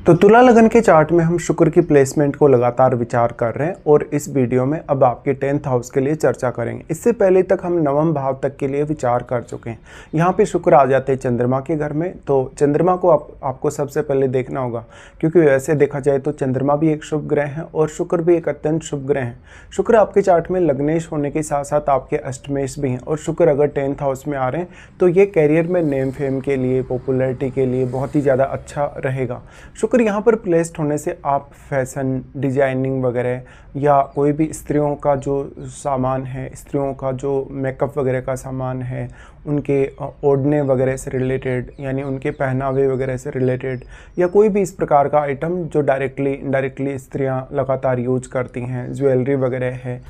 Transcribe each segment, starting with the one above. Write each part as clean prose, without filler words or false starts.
तो तुला लगन के चार्ट में हम शुक्र की प्लेसमेंट को लगातार विचार कर रहे हैं और इस वीडियो में अब आपके 10th हाउस के लिए चर्चा करेंगे। इससे पहले तक हम नवम भाव तक के लिए विचार कर चुके हैं। यहाँ पे शुक्र आ जाते हैं चंद्रमा के घर में, तो चंद्रमा को आपको सबसे पहले देखना होगा, क्योंकि वैसे देखा जाए तो चंद्रमा भी एक शुभ ग्रह है और शुक्र भी एक अत्यंत शुभ ग्रह है। शुक्र आपके चार्ट में लग्नेश होने के साथ साथ आपके अष्टमेश भी हैं और शुक्र अगर 10th हाउस में आ रहे हैं तो ये कैरियर में नेम फेम के लिए, पॉपुलैरिटी के लिए बहुत ही ज़्यादा अच्छा रहेगा। शुक्र यहाँ पर प्लेस्ड होने से आप फैशन, डिजाइनिंग वगैरह या कोई भी स्त्रियों का जो सामान है, स्त्रियों का जो मेकअप वगैरह का सामान है, उनके ओढ़ने वगैरह से रिलेटेड, यानी उनके पहनावे वगैरह से रिलेटेड, या कोई भी इस प्रकार का आइटम जो डायरेक्टली इनडायरेक्टली स्त्रियां लगातार यूज करती हैं, ज्वेलरी वगैरह है,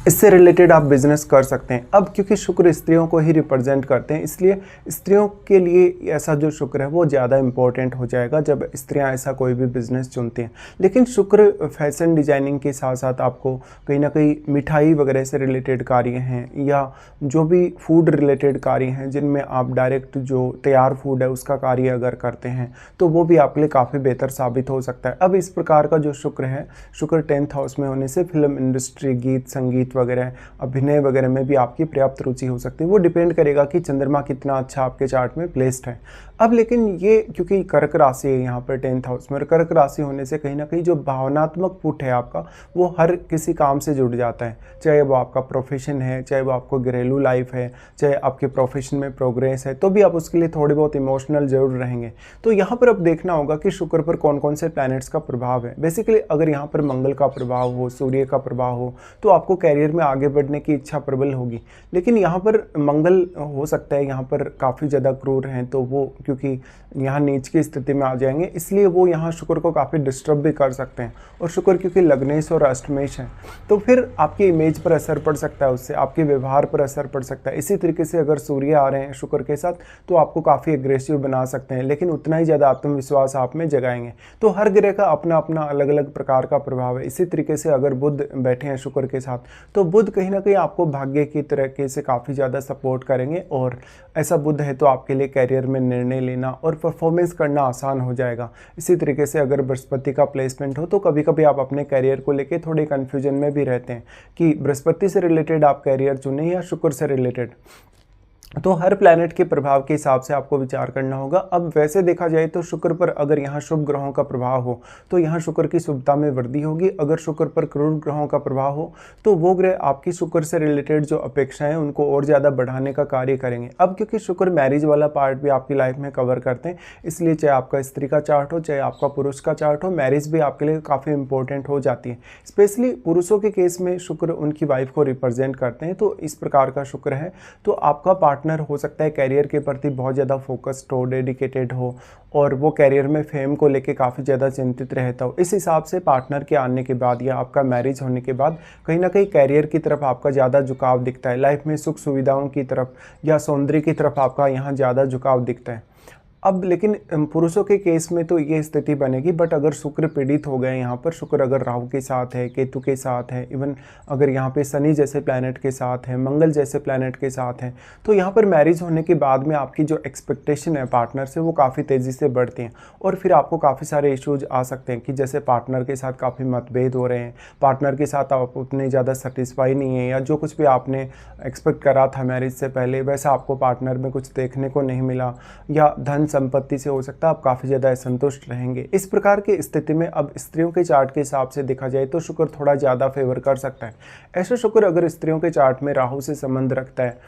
इससे रिलेटेड आप बिजनेस कर सकते हैं। अब क्योंकि शुक्र स्त्रियों को ही रिप्रेजेंट करते हैं, इसलिए स्त्रियों के लिए ऐसा जो शुक्र है वो ज़्यादा इंपॉर्टेंट हो जाएगा जब स्त्रियां ऐसा कोई भी बिजनेस चुनती हैं। लेकिन शुक्र फैशन डिजाइनिंग के साथ साथ आपको कहीं ना कहीं मिठाई वगैरह से रिलेटेड कार्य हैं या जो भी फूड रिलेटेड कार्य हैं जिनमें आप डायरेक्ट जो तैयार फूड है उसका कार्य अगर करते हैं तो वो भी आपके लिए काफ़ी बेहतर साबित हो सकता है। अब इस प्रकार का जो शुक्र है, शुक्र 10th हाउस में होने से फिल्म इंडस्ट्री, गीत संगीत वगैरह, अभिनय वगैरह में भी आपकी पर्याप्त रुचि हो सकती है। वो डिपेंड करेगा कि चंद्रमा कितना अच्छा आपके चार्ट में प्लेस्ड है। अब लेकिन ये क्योंकि कर्क राशि है यहाँ पर 10th हाउस में, कर्क राशि होने से कहीं ना कहीं जो भावनात्मक पुट है आपका वो हर किसी काम से जुड़ जाता है, चाहे वो आपका प्रोफेशन है, चाहे वो आपको घरेलू लाइफ है, चाहे आपके प्रोफेशन में प्रोग्रेस है, तो भी आप उसके लिए थोड़े बहुत इमोशनल जरूर रहेंगे। तो यहाँ पर अब देखना होगा कि शुक्र पर कौन कौन से प्लैनेट्स का प्रभाव है। बेसिकली अगर यहाँ पर मंगल का प्रभाव हो, सूर्य का प्रभाव हो, तो आपको कैरियर में आगे बढ़ने की इच्छा प्रबल होगी। लेकिन यहाँ पर मंगल हो सकता है यहाँ पर काफ़ी ज़्यादा क्रूर हैं, तो वो क्योंकि यहाँ नीच की स्थिति में आ जाएंगे, इसलिए वो यहाँ शुक्र को काफ़ी डिस्टर्ब भी कर सकते हैं। और शुक्र क्योंकि लग्नेश और अष्टमेश है तो फिर आपकी इमेज पर असर पड़ सकता है, उससे आपके व्यवहार पर असर पड़ सकता है। इसी तरीके से अगर सूर्य आ रहे हैं शुक्र के साथ तो आपको काफ़ी एग्रेसिव बना सकते हैं, लेकिन उतना ही ज़्यादा आत्मविश्वास आप में जगाएंगे। तो हर ग्रह का अपना अपना अलग अलग प्रकार का प्रभाव है। इसी तरीके से अगर बुध बैठे हैं शुक्र के साथ तो बुध कहीं ना कहीं आपको भाग्य की तरीके से काफ़ी ज़्यादा सपोर्ट करेंगे और ऐसा बुध है तो आपके लिए कैरियर में निर्णय लेना और परफॉर्मेंस करना आसान हो जाएगा। इसी तरीके से अगर बृहस्पति का प्लेसमेंट हो तो कभी कभी आप अपने कैरियर को लेके थोड़े कन्फ्यूजन में भी रहते हैं कि बृहस्पति से रिलेटेड आप कैरियर चुनें या शुक्र से रिलेटेड। तो हर प्लैनेट के प्रभाव के हिसाब से आपको विचार करना होगा। अब वैसे देखा जाए तो शुक्र पर अगर यहाँ शुभ ग्रहों का प्रभाव हो तो यहाँ शुक्र की शुभता में वृद्धि होगी। अगर शुक्र पर क्रूर ग्रहों का प्रभाव हो तो वो ग्रह आपकी शुक्र से रिलेटेड जो अपेक्षाएं उनको और ज़्यादा बढ़ाने का कार्य करेंगे। अब क्योंकि शुक्र मैरिज वाला पार्ट भी आपकी लाइफ में कवर करते हैं, इसलिए चाहे आपका स्त्री का चार्ट हो चाहे आपका पुरुष का चार्ट हो, मैरिज भी आपके लिए काफ़ी इंपॉर्टेंट हो जाती है। स्पेशली पुरुषों के केस में शुक्र उनकी वाइफ को रिप्रेजेंट करते हैं, तो इस प्रकार का शुक्र है। तो आपका पार्टनर हो सकता है कैरियर के प्रति बहुत ज़्यादा फोकस्ड हो, डेडिकेटेड हो और वो कैरियर में फेम को लेके काफ़ी ज़्यादा चिंतित रहता हो। इस हिसाब से पार्टनर के आने के बाद या आपका मैरिज होने के बाद कहीं ना कहीं कैरियर की तरफ आपका ज़्यादा झुकाव दिखता है, लाइफ में सुख सुविधाओं की तरफ या सौंदर्य की तरफ आपका यहाँ ज़्यादा झुकाव दिखता है। अब लेकिन पुरुषों के केस में तो ये स्थिति बनेगी, बट अगर शुक्र पीड़ित हो गए यहाँ पर, शुक्र अगर राहु के साथ है, केतु के साथ है, इवन अगर यहाँ पे शनि जैसे प्लैनेट के साथ है, मंगल जैसे प्लैनेट के साथ है, तो यहाँ पर मैरिज होने के बाद में आपकी जो एक्सपेक्टेशन है पार्टनर से वो काफ़ी तेज़ी से बढ़ती हैं और फिर आपको काफ़ी सारे इश्यूज आ सकते हैं कि जैसे पार्टनर के साथ काफ़ी मतभेद हो रहे हैं, पार्टनर के साथ आप उतने ज़्यादा सेटिस्फाई नहीं है, या जो कुछ भी आपने एक्सपेक्ट करा था मैरिज से पहले वैसा आपको पार्टनर में कुछ देखने को नहीं मिला, या धन संपत्ति से हो सकता है आप काफ़ी ज़्यादा असंतुष्ट रहेंगे। इस प्रकार की स्थिति में अब स्त्रियों के चार्ट के हिसाब से देखा जाए तो शुक्र थोड़ा ज़्यादा फेवर कर सकता है। ऐसा शुक्र अगर स्त्रियों के चार्ट में राहु से संबंध रखता है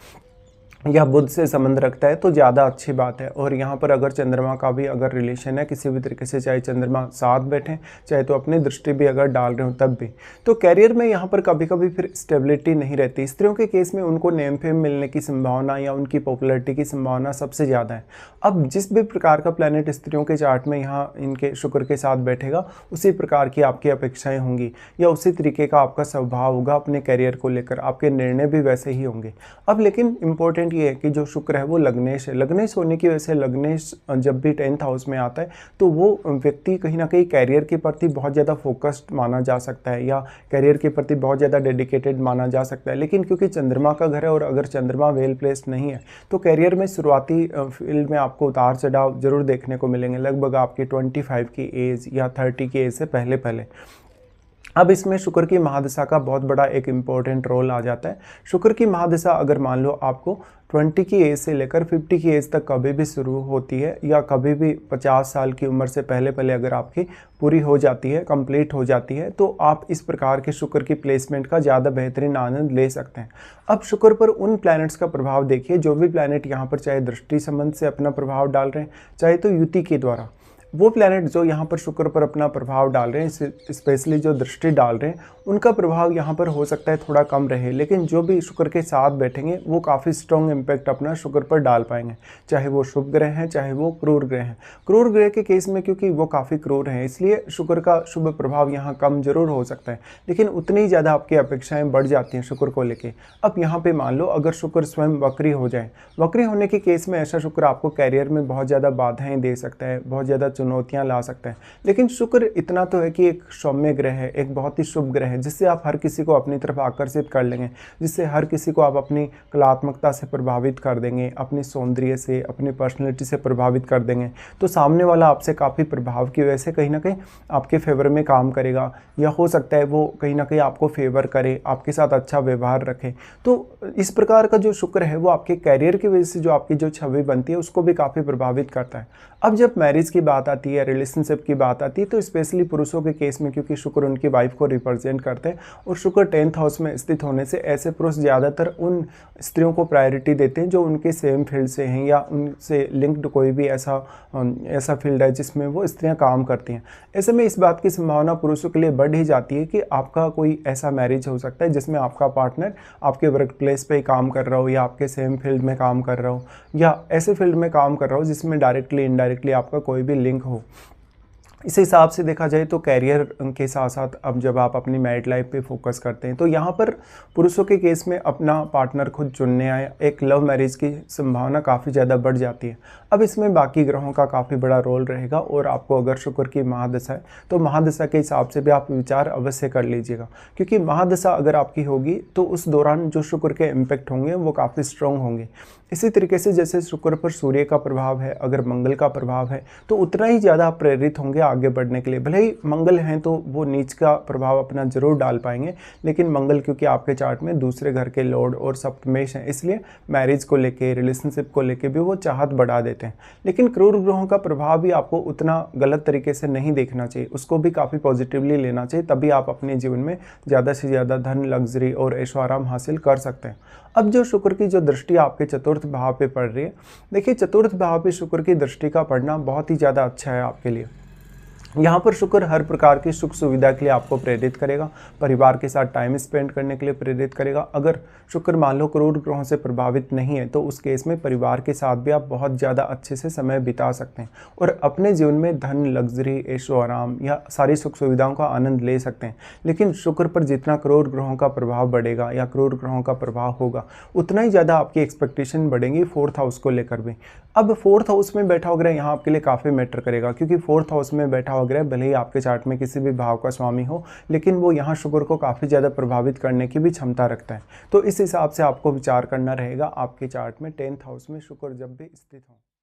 या बुध से संबंध रखता है तो ज़्यादा अच्छी बात है। और यहाँ पर अगर चंद्रमा का भी अगर रिलेशन है किसी भी तरीके से, चाहे चंद्रमा साथ बैठे चाहे तो अपनी दृष्टि भी अगर डाल रहे हो तब भी, तो कैरियर में यहाँ पर कभी कभी फिर स्टेबिलिटी नहीं रहती। स्त्रियों के केस में उनको नेम फेम मिलने की संभावना या उनकी पॉपुलैरिटी की संभावना सबसे ज़्यादा है। अब जिस भी प्रकार का प्लैनेट स्त्रियों के चार्ट में यहाँ इनके शुक्र के साथ बैठेगा उसी प्रकार की आपकी अपेक्षाएँ होंगी या उसी तरीके का आपका स्वभाव होगा अपने कैरियर को लेकर, आपके निर्णय भी वैसे ही होंगे। अब लेकिन इम्पोर्टेंट पॉइंट ये है कि जो शुक्र है वो लग्नेश है। लग्नेश होने की वजह से लग्नेश जब भी 10th हाउस में आता है तो वो व्यक्ति कहीं ना कहीं कैरियर के प्रति बहुत ज़्यादा फोकस्ड माना जा सकता है या कैरियर के प्रति बहुत ज़्यादा डेडिकेटेड माना जा सकता है। लेकिन क्योंकि चंद्रमा का घर है और अगर चंद्रमा वेल प्लेस्ड नहीं है तो कैरियर में शुरुआती फील्ड में आपको उतार चढ़ाव जरूर देखने को मिलेंगे, लगभग आपकी 25 की एज या 30 की एज से पहले पहले। अब इसमें शुक्र की महादशा का बहुत बड़ा एक इम्पोर्टेंट रोल आ जाता है। शुक्र की महादशा अगर मान लो आपको 20 की एज से लेकर 50 की एज तक कभी भी शुरू होती है या कभी भी 50 साल की उम्र से पहले पहले अगर आपकी पूरी हो जाती है, कंप्लीट हो जाती है, तो आप इस प्रकार के शुक्र की प्लेसमेंट का ज़्यादा बेहतरीन आनंद ले सकते हैं। अब शुक्र पर उन प्लैनेट्स का प्रभाव देखिए, जो भी प्लैनेट यहाँ पर चाहे दृष्टि संबंध से अपना प्रभाव डाल रहे हैं, चाहे तो युति के द्वारा, वो प्लैनेट जो यहाँ पर शुक्र पर अपना प्रभाव डाल रहे हैं, स्पेशली जो दृष्टि डाल रहे हैं, उनका प्रभाव यहाँ पर हो सकता है थोड़ा कम रहे, लेकिन जो भी शुक्र के साथ बैठेंगे वो काफ़ी स्ट्रॉन्ग इम्पैक्ट अपना शुक्र पर डाल पाएंगे, चाहे वो शुभ ग्रह हैं चाहे वो क्रूर ग्रह हैं। क्रूर ग्रह के केस में क्योंकि वो काफ़ी क्रूर हैं इसलिए शुक्र का शुभ प्रभाव यहाँ कम जरूर हो सकता है, लेकिन उतनी ही ज़्यादा आपकी अपेक्षाएँ बढ़ जाती हैं शुक्र को लेकर। अब यहाँ पर मान लो अगर शुक्र स्वयं वक्री हो जाए, वक्री होने के केस में ऐसा शुक्र आपको कैरियर में बहुत ज़्यादा बाधाएँ दे सकता है, बहुत ज़्यादा चुनौतियां ला सकता है। लेकिन शुक्र इतना तो है कि एक सौम्य ग्रह है, एक बहुत ही शुभ ग्रह है, जिससे आप हर किसी को अपनी तरफ आकर्षित कर लेंगे, जिससे हर किसी को आप अपनी कलात्मकता से प्रभावित कर देंगे, अपनी सौंदर्य से, अपनी पर्सनैलिटी से प्रभावित कर देंगे। तो सामने वाला आपसे काफ़ी प्रभाव की वजह से कहीं ना कहीं आपके फेवर में काम करेगा, या हो सकता है वो कहीं ना कहीं आपको फेवर करे, आपके साथ अच्छा व्यवहार रखे। तो इस प्रकार का जो शुक्र है वो आपके कैरियर की वजह से जो आपकी जो छवि बनती है उसको भी काफ़ी प्रभावित करता है। अब जब मैरिज की बात आती है, रिलेशनशिप की बात आती है, तो स्पेशली पुरुषों के केस में क्योंकि शुक्र उनकी वाइफ को रिप्रेजेंट करते हैं और शुक्र 10th हाउस में स्थित होने से ऐसे पुरुष ज़्यादातर उन स्त्रियों को प्रायोरिटी देते हैं जो उनके सेम फील्ड से हैं या उनसे लिंक्ड कोई भी ऐसा फील्ड है जिसमें वो स्त्रियां काम करती हैं। ऐसे में इस बात की संभावना पुरुषों के लिए बढ़ ही जाती है कि आपका कोई ऐसा मैरिज हो सकता है जिसमें आपका पार्टनर आपके वर्क प्लेस पे काम कर रहा हो या आपके सेम फील्ड में काम कर रहा हो या ऐसे फील्ड में काम कर रहा हो जिसमें डायरेक्टली इनडायरेक्टली आपका कोई भी लिंक हो। इस हिसाब से देखा जाए तो कैरियर के साथ साथ अब जब आप अपनी मैरिड लाइफ पे फोकस करते हैं तो यहाँ पर पुरुषों के केस में अपना पार्टनर खुद चुनने आए एक लव मैरिज की संभावना काफ़ी ज़्यादा बढ़ जाती है। अब इसमें बाकी ग्रहों का काफ़ी बड़ा रोल रहेगा और आपको अगर शुक्र की महादशा है तो महादशा के हिसाब से भी आप विचार अवश्य कर लीजिएगा, क्योंकि महादशा अगर आपकी होगी तो उस दौरान जो शुक्र के इम्पैक्ट होंगे वो काफ़ी स्ट्रॉन्ग होंगे। इसी तरीके से जैसे शुक्र पर सूर्य का प्रभाव है, अगर मंगल का प्रभाव है तो उतना ही ज़्यादा आप प्रेरित होंगे आगे बढ़ने के लिए। भले ही मंगल हैं तो वो नीच का प्रभाव अपना जरूर डाल पाएंगे, लेकिन मंगल क्योंकि आपके चार्ट में दूसरे घर के लॉर्ड और सप्तमेश हैं इसलिए मैरिज को लेके, रिलेशनशिप को लेके भी वो चाहत बढ़ा देते हैं। लेकिन क्रूर ग्रहों का प्रभाव भी आपको उतना गलत तरीके से नहीं देखना चाहिए, उसको भी काफ़ी पॉजिटिवली लेना चाहिए, तभी आप अपने जीवन में ज़्यादा से ज़्यादा धन, लग्जरी और ऐशो आराम हासिल कर सकते हैं। अब जो शुक्र की जो दृष्टि आपके चतुर्थ भाव पे पड़ रही है, देखिए चतुर्थ भाव पे शुक्र की दृष्टि का पड़ना बहुत ही ज़्यादा अच्छा है आपके लिए। यहाँ पर शुक्र हर प्रकार की सुख सुविधा के लिए आपको प्रेरित करेगा, परिवार के साथ टाइम स्पेंड करने के लिए प्रेरित करेगा। अगर शुक्र मान लो क्रूर ग्रहों से प्रभावित नहीं है तो उस केस में परिवार के साथ भी आप बहुत ज़्यादा अच्छे से समय बिता सकते हैं और अपने जीवन में धन, लग्जरी, ऐशो आराम या सारी सुख सुविधाओं का आनंद ले सकते हैं। लेकिन शुक्र पर जितना क्रूर ग्रहों का प्रभाव बढ़ेगा या क्रूर ग्रहों का प्रभाव होगा उतना ही ज़्यादा आपकी एक्सपेक्टेशन बढ़ेंगी 4th हाउस को लेकर भी। अब 4th हाउस में बैठा हुआ ग्रह यहाँ आपके लिए काफ़ी मैटर करेगा, क्योंकि 4th हाउस में बैठा हुआ ग्रह भले ही आपके चार्ट में किसी भी भाव का स्वामी हो, लेकिन वो यहाँ शुक्र को काफ़ी ज़्यादा प्रभावित करने की भी क्षमता रखता है। तो इस हिसाब से आपको विचार करना रहेगा आपके चार्ट में 10th हाउस में शुक्र जब भी स्थित हो।